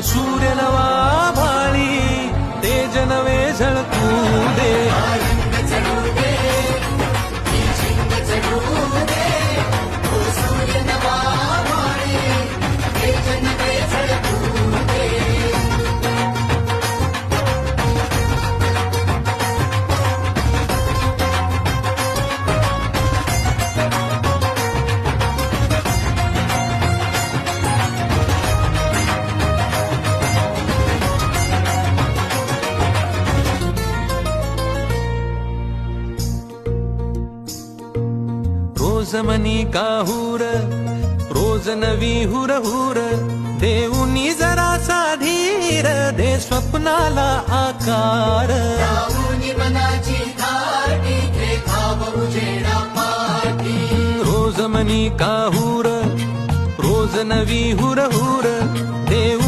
सूर्य नवा भाळी तेज नवे झळकू दे. रोज मनी काहूर रोज नवी हुर हुर देऊनी जरासा धीर दे स्वप्नाला आकार. रोज मनी काहूर रोज नवी हुर हुर देऊ